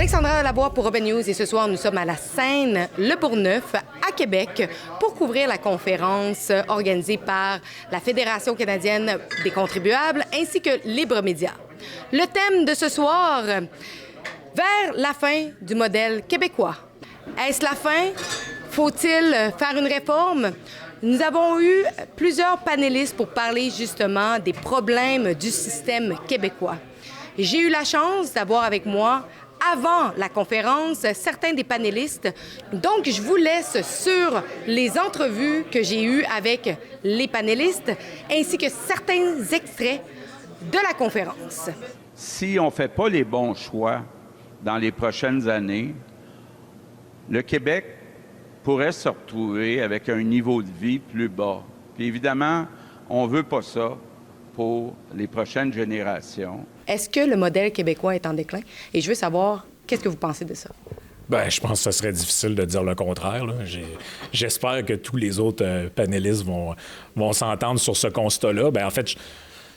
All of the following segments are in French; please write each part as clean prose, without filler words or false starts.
Alexandra Laboie pour Urban News et ce soir, nous sommes à la scène Le Bourgneuf à Québec pour couvrir la conférence organisée par la Fédération canadienne des contribuables ainsi que Libre Média. Le thème de ce soir, vers la fin du modèle québécois. Est-ce la fin? Faut-il faire une réforme? Nous avons eu plusieurs panélistes pour parler justement des problèmes du système québécois. J'ai eu la chance d'avoir avec moi, avant la conférence, certains des panélistes. Donc, je vous laisse sur les entrevues que j'ai eues avec les panélistes, ainsi que certains extraits de la conférence. Si on ne fait pas les bons choix dans les prochaines années, le Québec pourrait se retrouver avec un niveau de vie plus bas. Puis évidemment, on ne veut pas ça pour les prochaines générations. Est-ce que le modèle québécois est en déclin? Et je veux savoir, qu'est-ce que vous pensez de ça? Bien, je pense que ça serait difficile de dire le contraire, là. J'espère que tous les autres panélistes vont s'entendre sur ce constat-là. Bien, en fait,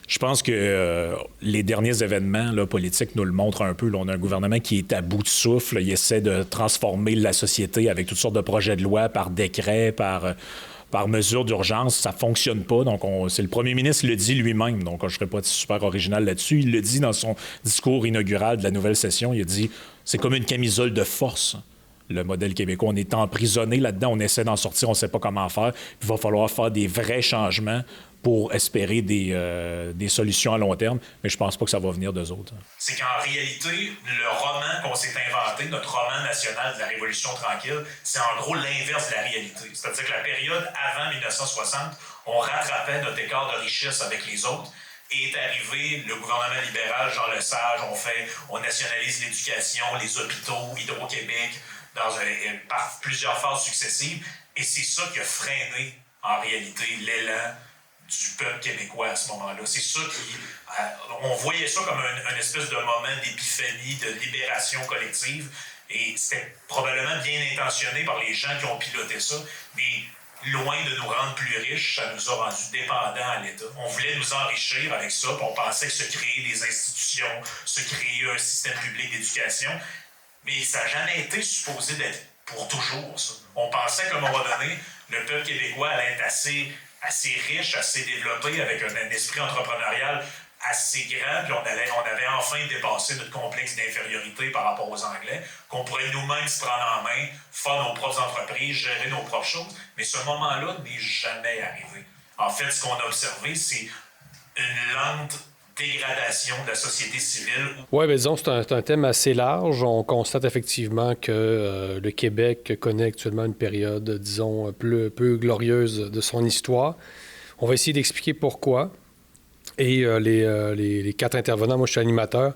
je pense que les derniers événements là, politiques nous le montrent un peu. Là, on a un gouvernement qui est à bout de souffle. Il essaie de transformer la société avec toutes sortes de projets de loi, par décret, par mesure d'urgence. Ça ne fonctionne pas. Donc, c'est le premier ministre qui le dit lui-même. Donc, je ne serais pas super original là-dessus. Il le dit dans son discours inaugural de la nouvelle session. Il a dit « c'est comme une camisole de force ». Le modèle québécois, on est emprisonné là-dedans, on essaie d'en sortir, on ne sait pas comment faire. Il va falloir faire des vrais changements pour espérer des solutions à long terme, mais je pense pas que ça va venir d'eux autres. C'est qu'en réalité, le roman qu'on s'est inventé, notre roman national de la Révolution tranquille, c'est en gros l'inverse de la réalité. C'est-à-dire que la période avant 1960, on rattrapait notre écart de richesse avec les autres. Et est arrivé le gouvernement libéral, Jean Lesage, on nationalise l'éducation, les hôpitaux, Hydro-Québec, par plusieurs phases successives. Et c'est ça qui a freiné, en réalité, l'élan du peuple québécois à ce moment-là. C'est ça qui... on voyait ça comme un espèce de moment d'épiphanie, de libération collective. Et c'était probablement bien intentionné par les gens qui ont piloté ça. Mais loin de nous rendre plus riches, ça nous a rendus dépendants à l'État. On voulait nous enrichir avec ça, puis on pensait que se créer des institutions, se créer un système public d'éducation, mais ça n'a jamais été supposé d'être pour toujours, ça. On pensait qu'à un moment donné, le peuple québécois allait être assez riche, assez développé, avec un esprit entrepreneurial assez grand, puis on avait enfin dépassé notre complexe d'infériorité par rapport aux Anglais, qu'on pourrait nous-mêmes se prendre en main, faire nos propres entreprises, gérer nos propres choses, mais ce moment-là n'est jamais arrivé. En fait, ce qu'on a observé, c'est une lente dégradation de la société civile. Oui, bien disons, c'est un thème assez large. On constate effectivement que le Québec connaît actuellement une période, disons, peu glorieuse de son histoire. On va essayer d'expliquer pourquoi. Et les quatre intervenants, moi je suis animateur,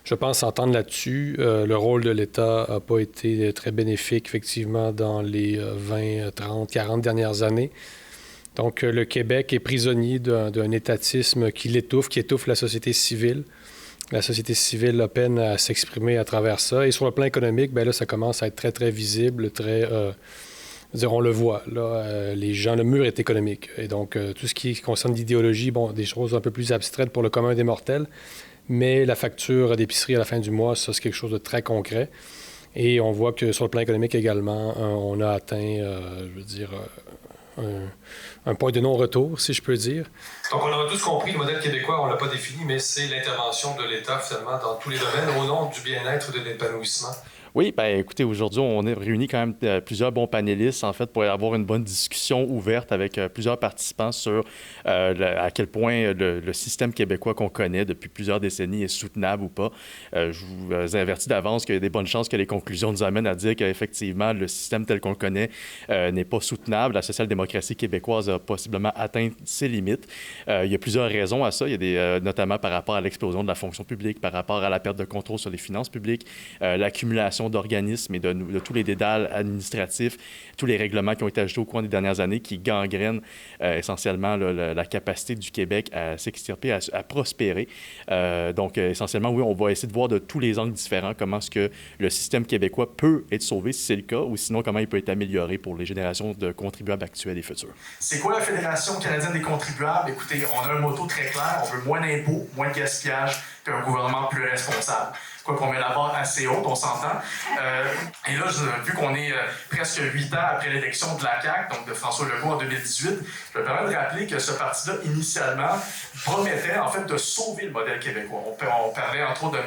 je pense s'entendre là-dessus. Le rôle de l'État n'a pas été très bénéfique, effectivement, dans les 20, 30, 40 dernières années. Donc, le Québec est prisonnier d'un étatisme qui étouffe la société civile. La société civile a peine à s'exprimer à travers ça. Et sur le plan économique, bien là, ça commence à être très, très visible, très... on le voit, là, le mur est économique. Et donc, tout ce qui concerne l'idéologie, bon, des choses un peu plus abstraites pour le commun des mortels, mais la facture d'épicerie à la fin du mois, ça, c'est quelque chose de très concret. Et on voit que sur le plan économique également, on a atteint, un point de non-retour, si je peux dire. Donc, on a tous compris, le modèle québécois, on ne l'a pas défini, mais c'est l'intervention de l'État, finalement, dans tous les domaines, au nom du bien-être et de l'épanouissement. Oui, bien écoutez, aujourd'hui, on est réunis quand même plusieurs bons panélistes, en fait, pour avoir une bonne discussion ouverte avec plusieurs participants sur à quel point le système québécois qu'on connaît depuis plusieurs décennies est soutenable ou pas. Je vous avertis d'avance qu'il y a des bonnes chances que les conclusions nous amènent à dire qu'effectivement, le système tel qu'on le connaît n'est pas soutenable. La social-démocratie québécoise a possiblement atteint ses limites. Il y a plusieurs raisons à ça. Il y a notamment par rapport à l'explosion de la fonction publique, par rapport à la perte de contrôle sur les finances publiques, l'accumulation d'organismes et de tous les dédales administratifs, tous les règlements qui ont été ajoutés au cours des dernières années qui gangrènent essentiellement la capacité du Québec à s'extirper, à prospérer. Donc, essentiellement, oui, on va essayer de voir de tous les angles différents comment est-ce que le système québécois peut être sauvé, si c'est le cas, ou sinon comment il peut être amélioré pour les générations de contribuables actuels et futurs. C'est quoi la Fédération canadienne des contribuables? Écoutez, on a un motto très clair, on veut moins d'impôts, moins de gaspillage puis un gouvernement plus responsable. Quoi qu'on met la barre assez haute, on s'entend. Et là, vu qu'on est presque 8 ans après l'élection de la CAQ, donc de François Legault en 2018, je me permets de rappeler que ce parti-là, initialement, promettait en fait de sauver le modèle québécois. On parlait entre autres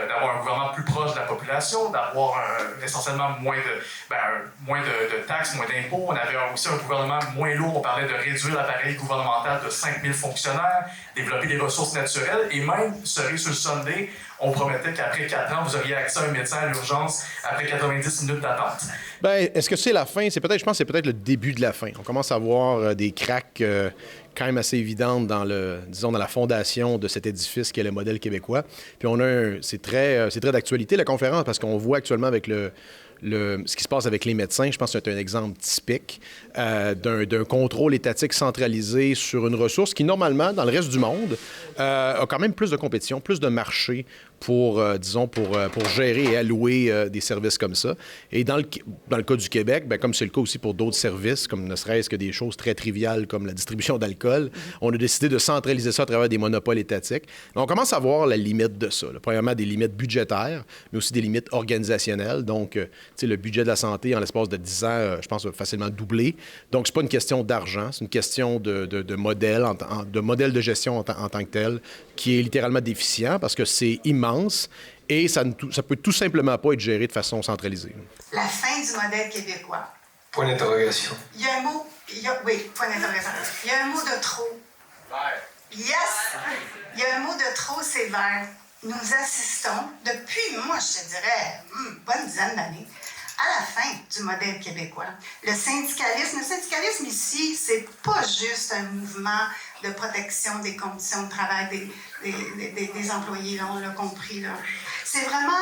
d'avoir un gouvernement plus proche de la population, d'avoir essentiellement moins de taxes, moins d'impôts. On avait aussi un gouvernement moins lourd. On parlait de réduire l'appareil gouvernemental de 5000 fonctionnaires, développer des ressources naturelles et même, cerise sur le sundae, on promettait qu'après 4 ans, vous auriez accès à un médecin à l'urgence après 90 minutes d'attente. Bien, est-ce que c'est la fin? Je pense que c'est peut-être le début de la fin. On commence à voir des cracks quand même assez évidentes dans la fondation de cet édifice qui est le modèle québécois. Puis c'est très d'actualité, la conférence, parce qu'on voit actuellement avec ce qui se passe avec les médecins, je pense que c'est un exemple typique d'un contrôle étatique centralisé sur une ressource qui, normalement, dans le reste du monde, a quand même plus de compétition, plus de marché pour gérer et allouer des services comme ça. Et dans le cas du Québec, bien, comme c'est le cas aussi pour d'autres services, comme ne serait-ce que des choses très triviales comme la distribution d'alcool, on a décidé de centraliser ça à travers des monopoles étatiques. Donc, on commence à voir la limite de ça. Là. Premièrement, des limites budgétaires, mais aussi des limites organisationnelles. Donc, le budget de la santé, en l'espace de 10 ans, je pense, va facilement doubler. Donc, c'est pas une question d'argent, c'est une question de modèle, de modèle de gestion en tant que tel, qui est littéralement déficient parce que c'est immense et ça peut tout simplement pas être géré de façon centralisée. La fin du modèle québécois. Point d'interrogation. Il y a un mot... Oui, point d'interrogation. Il y a un mot de trop. Vert. Yes! Il y a un mot de trop, c'est vert. Nous assistons, depuis, moi, je te dirais, bonne dizaine d'années, à la fin du modèle québécois. Le syndicalisme ici, c'est pas juste un mouvement de protection des conditions de travail des employés, là, on l'a compris. Là. C'est vraiment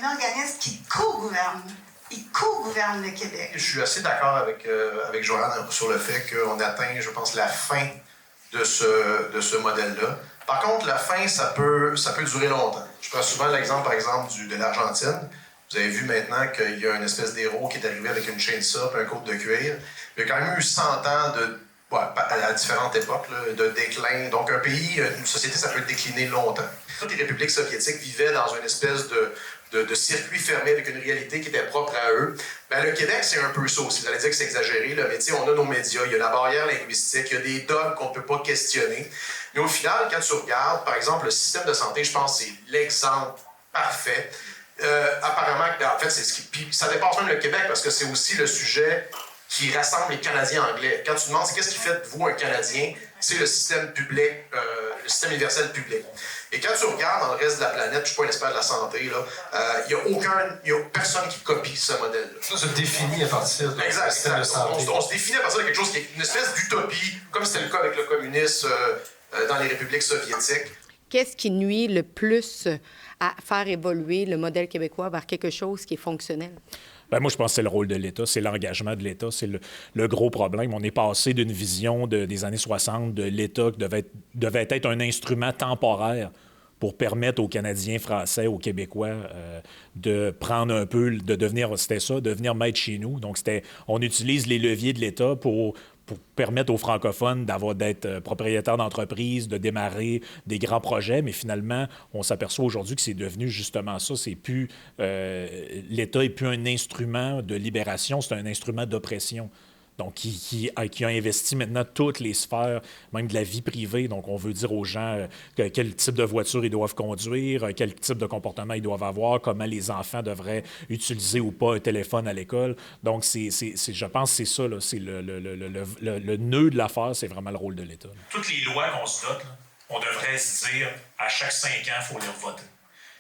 un organisme qui co-gouverne. Il co-gouverne le Québec. Je suis assez d'accord avec Joanne sur le fait qu'on atteint, je pense, la fin de ce modèle-là. Par contre, la fin, ça peut durer longtemps. Je prends souvent l'exemple, par exemple, de l'Argentine. Vous avez vu maintenant qu'il y a une espèce d'héros qui est arrivé avec une chainsaw et un côte de cuir. Il y a quand même eu 100 ans à différentes époques, là, de déclin. Donc, un pays, une société, ça peut décliner longtemps. Toutes les républiques soviétiques vivaient dans une espèce de circuit fermé avec une réalité qui était propre à eux. Bien, le Québec, c'est un peu ça aussi. Vous allez dire que c'est exagéré, là, mais on a nos médias, il y a la barrière linguistique, il y a des dogmes qu'on ne peut pas questionner. Mais au final, quand tu regardes, par exemple, le système de santé, je pense que c'est l'exemple parfait. Apparemment, en fait, puis ça dépasse même le Québec parce que c'est aussi le sujet qui rassemble les Canadiens anglais. Quand tu demandes qu'est-ce qui fait de vous un Canadien, c'est le système public, le système universel public. Et quand tu regardes dans le reste de la planète, je ne suis pas un expert de la santé, il n'y a personne qui copie ce modèle-là. Ça se définit à partir du système de santé. On se définit à partir de quelque chose qui est une espèce d'utopie, comme c'était le cas avec le communisme dans les républiques soviétiques. Qu'est-ce qui nuit le plus à faire évoluer le modèle québécois vers quelque chose qui est fonctionnel? Bien, moi, je pense que c'est le rôle de l'État, c'est l'engagement de l'État, c'est le gros problème. On est passé d'une vision des années 60 de l'État qui devait être un instrument temporaire pour permettre aux Canadiens français, aux Québécois, de prendre un peu, de devenir maître chez nous. Donc, on utilise les leviers de l'État pour permettre aux francophones d'être propriétaires d'entreprises, de démarrer des grands projets, mais finalement, on s'aperçoit aujourd'hui que c'est devenu justement ça. C'est plus l'État n'est plus un instrument de libération, c'est un instrument d'oppression. Donc, qui a investi maintenant toutes les sphères, même de la vie privée. Donc, on veut dire aux gens quel type de voiture ils doivent conduire, quel type de comportement ils doivent avoir, comment les enfants devraient utiliser ou pas un téléphone à l'école. Donc, je pense que c'est ça, là, c'est le nœud de l'affaire, c'est vraiment le rôle de l'État. Toutes les lois qu'on se dote, là, on devrait se dire, à chaque 5 ans, il faut les revoter.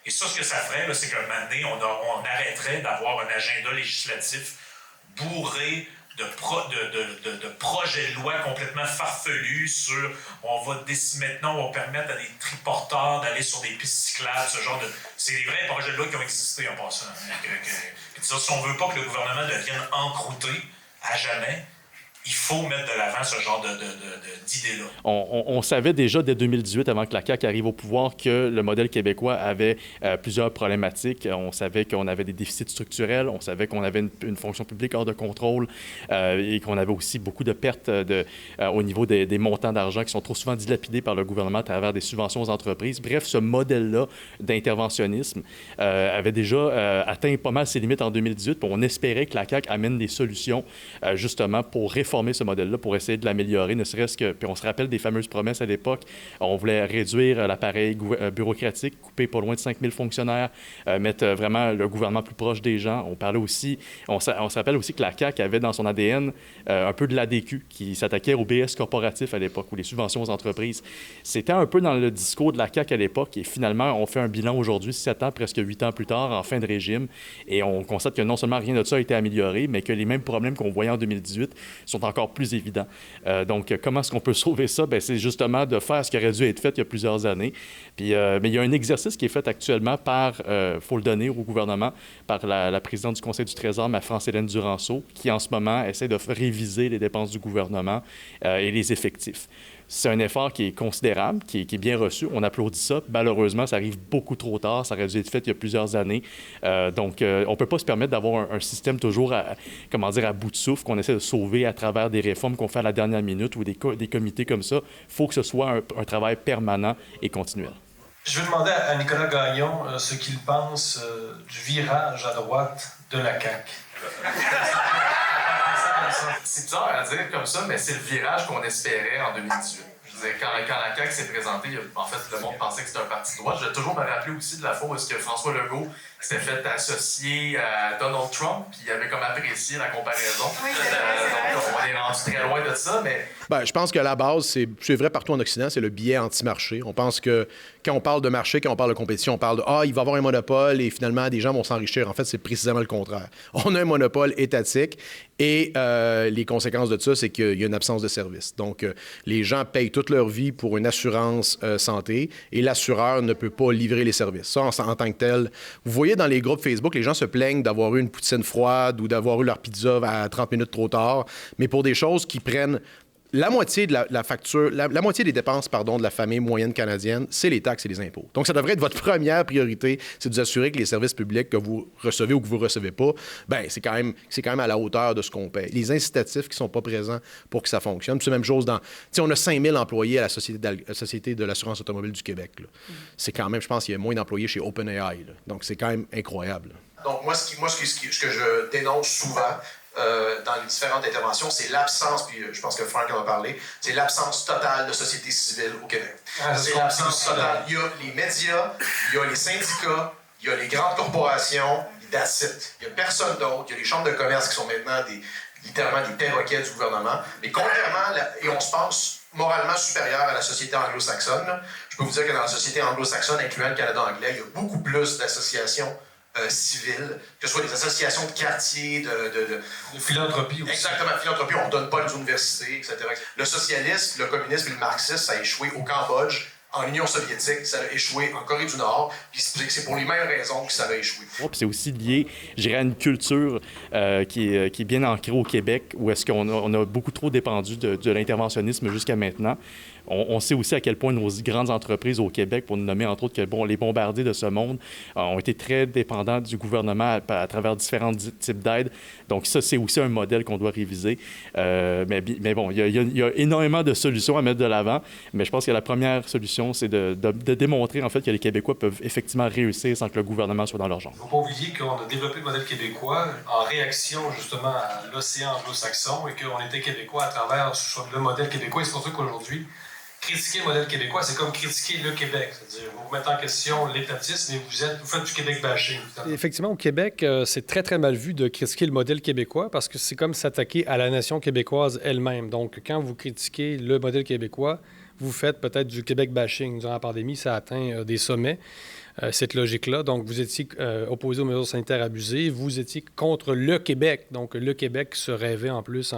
Et ça, ce que ça ferait, là, c'est qu'un moment donné, on arrêterait d'avoir un agenda législatif bourré de projets de loi complètement farfelus sur maintenant on va permettre à des triporteurs d'aller sur des pistes cyclables, ce genre de... C'est des vrais projets de loi qui ont existé en passant. Si on veut pas que le gouvernement devienne encrouté à jamais, il faut mettre de l'avant ce genre d'idées-là. On savait déjà dès 2018, avant que la CAQ arrive au pouvoir, que le modèle québécois avait plusieurs problématiques. On savait qu'on avait des déficits structurels, on savait qu'on avait une fonction publique hors de contrôle et qu'on avait aussi beaucoup de pertes au niveau des montants d'argent qui sont trop souvent dilapidés par le gouvernement à travers des subventions aux entreprises. Bref, ce modèle-là d'interventionnisme avait déjà atteint pas mal ses limites en 2018. On espérait que la CAQ amène des solutions justement pour réformer ce modèle-là, pour essayer de l'améliorer, ne serait-ce que... Puis on se rappelle des fameuses promesses à l'époque. On voulait réduire l'appareil bureaucratique, couper pas loin de 5 000 fonctionnaires, mettre vraiment le gouvernement plus proche des gens. On parlait aussi... On se rappelle aussi que la CAQ avait dans son ADN un peu de l'ADQ, qui s'attaquait au BS corporatif à l'époque, ou les subventions aux entreprises. C'était un peu dans le discours de la CAQ à l'époque, et finalement, on fait un bilan aujourd'hui, 7 ans, presque 8 ans plus tard, en fin de régime, et on constate que non seulement rien de ça a été amélioré, mais que les mêmes problèmes qu'on voyait en 2018 sont encore plus évidents. Donc, comment est-ce qu'on peut sauver ça? Bien, c'est justement de faire ce qui aurait dû être fait il y a plusieurs années. Puis, mais il y a un exercice qui est fait actuellement par, faut le donner au gouvernement, par la présidente du Conseil du Trésor, ma France-Hélène Duranceau, qui en ce moment essaie de réviser les dépenses du gouvernement et les effectifs. C'est un effort qui est considérable, qui est bien reçu. On applaudit ça. Malheureusement, ça arrive beaucoup trop tard. Ça aurait dû être fait il y a plusieurs années. Donc, on ne peut pas se permettre d'avoir un système toujours à bout de souffle, qu'on essaie de sauver à travers des réformes qu'on fait à la dernière minute ou des comités comme ça. Il faut que ce soit un travail permanent et continuel. Je vais demander à Nicolas Gagnon ce qu'il pense du virage à droite de la CAQ. C'est bizarre à dire comme ça, mais c'est le virage qu'on espérait en 2018. Je veux dire, quand la CAQ s'est présentée, en fait, le monde pensait que c'était un parti de droite. Je vais toujours me rappeler aussi de la fois où est-ce que François Legault s'était fait associer à Donald Trump, puis il avait comme apprécié la comparaison. Oui, donc, on est rendu très loin de ça, mais... Bien, je pense que la base, c'est vrai partout en Occident, c'est le biais anti-marché. On pense que quand on parle de marché, quand on parle de compétition, on parle de « Ah, il va y avoir un monopole et finalement, des gens vont s'enrichir ». En fait, c'est précisément le contraire. On a un monopole étatique et les conséquences de ça, c'est qu'il y a une absence de service. Donc, les gens payent toute leur vie pour une assurance santé et l'assureur ne peut pas livrer les services. Ça, en tant que tel, vous voyez dans les groupes Facebook, les gens se plaignent d'avoir eu une poutine froide ou d'avoir eu leur pizza à 30 minutes trop tard, mais pour des choses qui prennent la moitié de la facture, la moitié des dépenses, de la famille moyenne canadienne, c'est les taxes et les impôts. Donc, ça devrait être votre première priorité, c'est de vous assurer que les services publics que vous recevez ou que vous ne recevez pas, bien, c'est quand même à la hauteur de ce qu'on paye. Les incitatifs qui ne sont pas présents pour que ça fonctionne. C'est la même chose dans... on a 5 000 employés à la Société de l'assurance automobile du Québec. C'est quand même, je pense qu'il y a moins d'employés chez OpenAI. Là. Donc, c'est quand même incroyable. Donc, moi, ce que je dénonce souvent, dans les différentes interventions, c'est l'absence, puis je pense que Frank en a parlé, c'est l'absence totale de société civile au Québec. C'est l'absence totale. Il y a les médias, il y a les syndicats, il y a les grandes corporations, that's it. Il n'y a personne d'autre. Il y a les chambres de commerce qui sont maintenant littéralement des perroquets du gouvernement. Mais contrairement, et on se pense moralement supérieur à la société anglo-saxonne, là, je peux vous dire que dans la société anglo-saxonne, incluant le Canada anglais, il y a beaucoup plus d'associations civiles, que ce soit des associations de quartier, de philanthropie aussi. Exactement, philanthropie, on ne donne pas les universités, etc. Le socialisme, le communisme et le marxisme, ça a échoué au Cambodge, en Union soviétique, ça a échoué en Corée du Nord, puis c'est pour les mêmes raisons que ça a échoué. Puis c'est aussi lié, je dirais, à une culture qui est bien ancrée au Québec, où est-ce qu'on a beaucoup trop dépendu de l'interventionnisme jusqu'à maintenant. On sait aussi à quel point nos grandes entreprises au Québec, pour nous nommer entre autres que les bombardiers de ce monde, ont été très dépendants du gouvernement à travers différents types d'aides. Donc ça, c'est aussi un modèle qu'on doit réviser. Mais bon, il y a énormément de solutions à mettre de l'avant, mais je pense que la première solution, c'est de démontrer en fait que les Québécois peuvent effectivement réussir sans que le gouvernement soit dans leur genre. Il ne faut pas oublier qu'on a développé le modèle québécois en réaction justement à l'océan anglo-saxon et qu'on était Québécois à travers le modèle québécois. Et c'est pour ça qu'aujourd'hui, critiquer le modèle québécois, c'est comme critiquer le Québec. C'est-à-dire, vous remettez en question l'étatisme et vous faites du Québec bashing. Effectivement, au Québec, c'est très, très mal vu de critiquer le modèle québécois parce que c'est comme s'attaquer à la nation québécoise elle-même. Donc, quand vous critiquez le modèle québécois, vous faites peut-être du Québec bashing. Durant la pandémie, ça a atteint des sommets, cette logique-là. Donc, vous étiez opposé aux mesures sanitaires abusées. Vous étiez contre le Québec. Donc, le Québec se rêvait en plus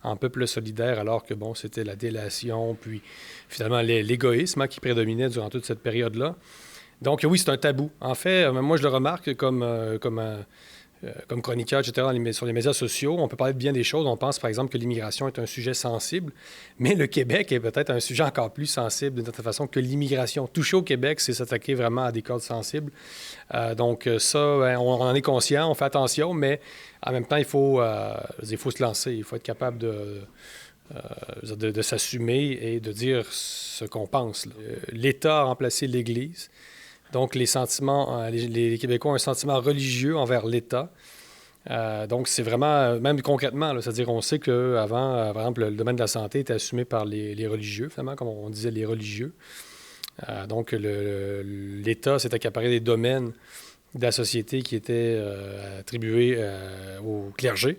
en peuple solidaire, alors que, bon, c'était la délation, puis finalement l'égoïsme qui prédominait durant toute cette période-là. Donc, oui, c'est un tabou. En fait, moi, je le remarque comme comme chroniqueur, etc., sur les médias sociaux, on peut parler de bien des choses. On pense, par exemple, que l'immigration est un sujet sensible, mais le Québec est peut-être un sujet encore plus sensible d'une certaine façon que l'immigration. Toucher au Québec, c'est s'attaquer vraiment à des cordes sensibles. Donc ça, on en est conscient, on fait attention, mais en même temps, il faut se lancer. Il faut être capable de s'assumer et de dire ce qu'on pense. L'État a remplacé l'Église. Donc, les Québécois ont un sentiment religieux envers l'État. Donc, c'est vraiment, même concrètement, c'est-à-dire on sait qu'avant, par exemple, le domaine de la santé était assumé par les religieux, finalement, comme on disait, les religieux. Donc, l'État s'est accaparé des domaines de la société qui étaient attribués au clergé.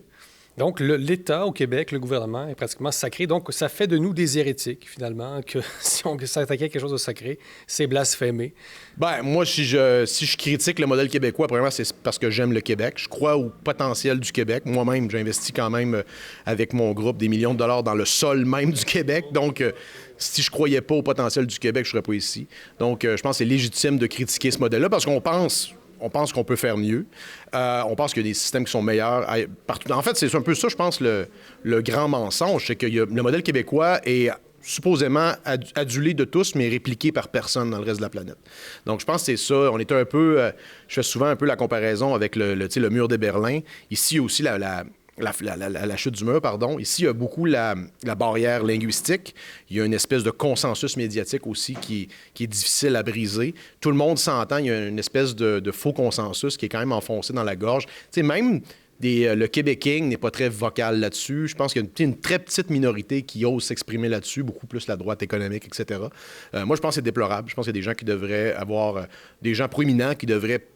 Donc, l'État au Québec, le gouvernement, est pratiquement sacré. Donc, ça fait de nous des hérétiques, finalement, que si on s'attaquait à quelque chose de sacré, c'est blasphémer. Ben, moi, si je critique le modèle québécois, premièrement, c'est parce que j'aime le Québec. Je crois au potentiel du Québec. Moi-même, j'investis quand même avec mon groupe des millions de dollars dans le sol même du Québec. Donc, si je croyais pas au potentiel du Québec, je serais pas ici. Donc, je pense que c'est légitime de critiquer ce modèle-là parce qu'on pense qu'on peut faire mieux. On pense qu'il y a des systèmes qui sont meilleurs partout. En fait, c'est un peu ça, je pense, le grand mensonge. C'est que le modèle québécois est supposément adulé de tous, mais répliqué par personne dans le reste de la planète. Donc, je pense que c'est ça. On est un peu... je fais souvent un peu la comparaison avec le mur de Berlin. Ici, aussi, la chute du mur, pardon. Ici, il y a beaucoup la barrière linguistique. Il y a une espèce de consensus médiatique aussi qui est difficile à briser. Tout le monde s'entend. Il y a une espèce de faux consensus qui est quand même enfoncé dans la gorge. Tu sais, même le Québec King n'est pas très vocal là-dessus. Je pense qu'il y a une très petite minorité qui ose s'exprimer là-dessus, beaucoup plus la droite économique, etc. Moi, je pense que c'est déplorable. Je pense qu'il y a des gens qui devraient avoir... des gens proéminents qui devraient...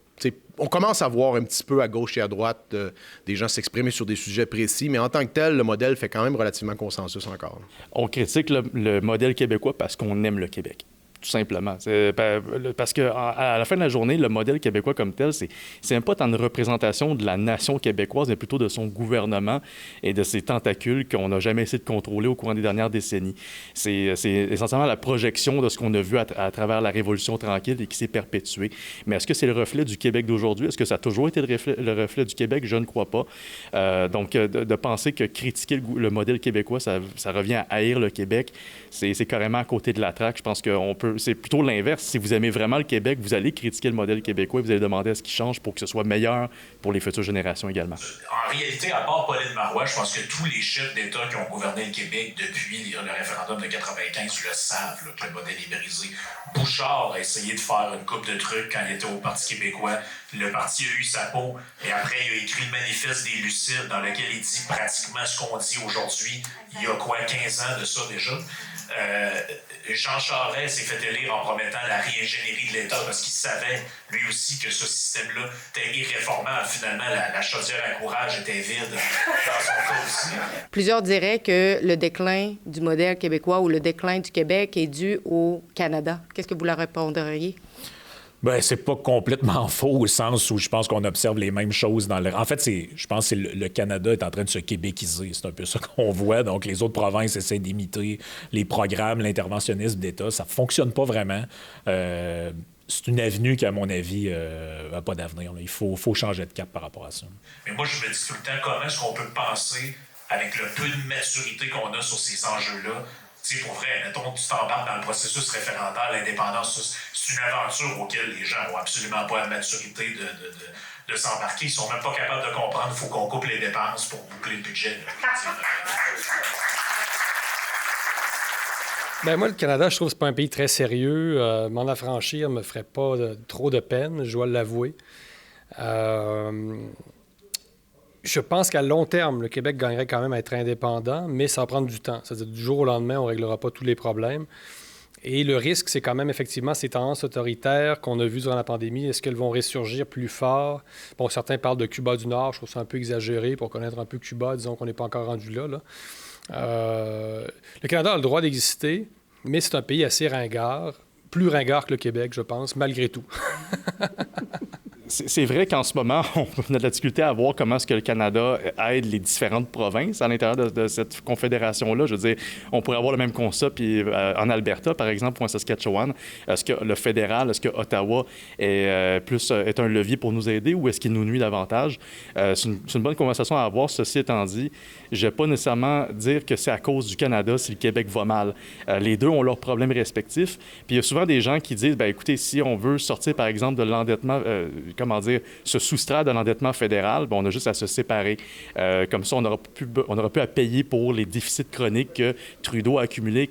On commence à voir un petit peu à gauche et à droite des gens s'exprimer sur des sujets précis, mais en tant que tel, le modèle fait quand même relativement consensus encore. On critique le modèle québécois parce qu'on aime le Québec. Tout simplement. Parce qu'à la fin de la journée, le modèle québécois comme tel, c'est même pas tant une représentation de la nation québécoise, mais plutôt de son gouvernement et de ses tentacules qu'on n'a jamais essayé de contrôler au courant des dernières décennies. C'est essentiellement la projection de ce qu'on a vu à travers la Révolution tranquille et qui s'est perpétuée. Mais est-ce que c'est le reflet du Québec d'aujourd'hui? Est-ce que ça a toujours été le reflet du Québec? Je ne crois pas. Donc, de penser que critiquer le modèle québécois, ça revient à haïr le Québec, c'est carrément à côté de la traque. Je pense qu'on peut... C'est plutôt l'inverse. Si vous aimez vraiment le Québec, vous allez critiquer le modèle québécois et vous allez demander à ce qu'il change pour que ce soit meilleur pour les futures générations également. En réalité, à part Pauline Marois, je pense que tous les chefs d'État qui ont gouverné le Québec depuis le référendum de 95 le savent, que le modèle est brisé. Bouchard a essayé de faire une couple de trucs quand il était au Parti québécois. Le parti a eu sa peau. Et après, il a écrit le manifeste des Lucides dans lequel il dit pratiquement ce qu'on dit aujourd'hui. Il y a 15 ans de ça déjà. Jean Charest s'est fait élire en promettant la réingénierie de l'État parce qu'il savait, lui aussi, que ce système-là était irréformable. Finalement, la chaudière à courage était vide dans son cas aussi. Plusieurs diraient que le déclin du modèle québécois ou le déclin du Québec est dû au Canada. Qu'est-ce que vous leur répondriez? Bien, c'est pas complètement faux au sens où je pense qu'on observe les mêmes choses dans le... En fait, je pense que le Canada est en train de se québéciser. C'est un peu ça qu'on voit. Donc, les autres provinces essaient d'imiter les programmes, l'interventionnisme d'État. Ça fonctionne pas vraiment. C'est une avenue qui, à mon avis, n'a pas d'avenir. Il faut changer de cap par rapport à ça. Mais moi, je me dis tout le temps, comment est-ce qu'on peut penser, avec le peu de maturité qu'on a sur ces enjeux-là, pour vrai, mettons, tu t'embarques dans le processus référendaire, l'indépendance, c'est une aventure auquel les gens n'ont absolument pas la maturité de s'embarquer. Ils ne sont même pas capables de comprendre qu'il faut qu'on coupe les dépenses pour boucler le budget. Bien, moi, le Canada, je trouve que c'est pas un pays très sérieux. M'en affranchir me ferait pas trop de peine, je dois l'avouer. Je pense qu'à long terme, le Québec gagnerait quand même à être indépendant, mais ça va prendre du temps. C'est-à-dire du jour au lendemain, on ne réglera pas tous les problèmes. Et le risque, c'est quand même effectivement ces tendances autoritaires qu'on a vues durant la pandémie. Est-ce qu'elles vont ressurgir plus fort? Bon, certains parlent de Cuba du Nord. Je trouve ça un peu exagéré pour connaître un peu Cuba. Disons qu'on n'est pas encore rendu là. Le Canada a le droit d'exister, mais c'est un pays assez ringard. Plus ringard que le Québec, je pense, malgré tout. c'est vrai qu'en ce moment, on a de la difficulté à voir comment est-ce que le Canada aide les différentes provinces à l'intérieur de cette confédération-là. Je veux dire, on pourrait avoir le même concept puis, en Alberta, par exemple, ou en Saskatchewan. Est-ce que le fédéral, est-ce que Ottawa est un levier pour nous aider ou est-ce qu'il nous nuit davantage? C'est une bonne conversation à avoir. Ceci étant dit, je ne vais pas nécessairement dire que c'est à cause du Canada si le Québec va mal. Les deux ont leurs problèmes respectifs. Puis il y a souvent des gens qui disent, bien, écoutez, si on veut sortir, par exemple, de l'endettement, se soustraire de l'endettement fédéral, bien, on a juste à se séparer. Comme ça, on n'aura plus à payer pour les déficits chroniques que Trudeau a accumulés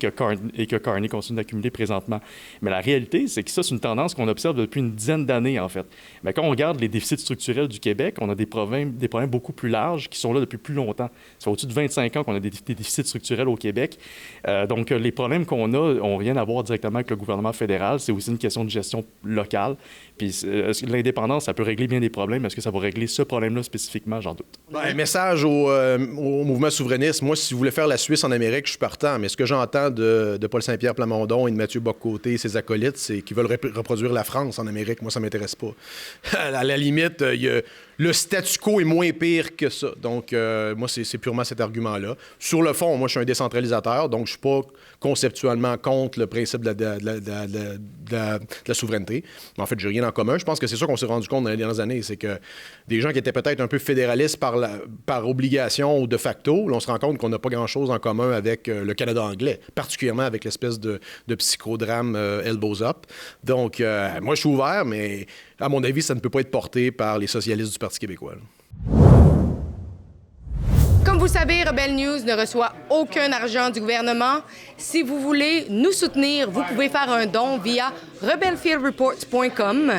et que Carney continue d'accumuler présentement. Mais la réalité, c'est que ça, c'est une tendance qu'on observe depuis une dizaine d'années, en fait. Mais quand on regarde les déficits structurels du Québec, on a des problèmes beaucoup plus larges qui sont là depuis plus longtemps. Ça fait au-dessus de 25 ans qu'on a des déficits structurels au Québec. Donc, les problèmes qu'on a n'ont rien à voir directement avec le gouvernement fédéral. C'est aussi une question de gestion locale. Puis l'indépendance, ça peut régler bien des problèmes. Est-ce que ça va régler ce problème-là spécifiquement? J'en doute. Ben, message au mouvement souverainiste. Moi, si vous voulez faire la Suisse en Amérique, je suis partant. Mais ce que j'entends de Paul Saint-Pierre Plamondon et de Mathieu Bock-Côté et ses acolytes, c'est qu'ils veulent reproduire la France en Amérique. Moi, ça ne m'intéresse pas. À la limite, le statu quo est moins pire que ça. Donc, moi, c'est purement cet argument-là. Sur le fond, moi, je suis un décentralisateur, donc je ne suis pas conceptuellement contre le principe de la souveraineté. Mais en fait, je n'ai rien en commun. Je pense que c'est ça qu'on s'est rendu compte dans les dernières années, c'est que des gens qui étaient peut-être un peu fédéralistes par obligation ou de facto, là, on se rend compte qu'on n'a pas grand-chose en commun avec le Canada anglais, particulièrement avec l'espèce de psychodrame Elbows Up. Donc, moi, je suis ouvert, mais à mon avis, ça ne peut pas être porté par les socialistes du Parti québécois. Comme vous savez, Rebelle News ne reçoit aucun argent du gouvernement. Si vous voulez nous soutenir, vous pouvez faire un don via rebelfieldreports.com.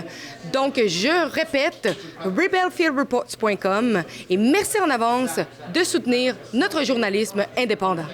Donc, je répète, rebelfieldreports.com. Et merci en avance de soutenir notre journalisme indépendant.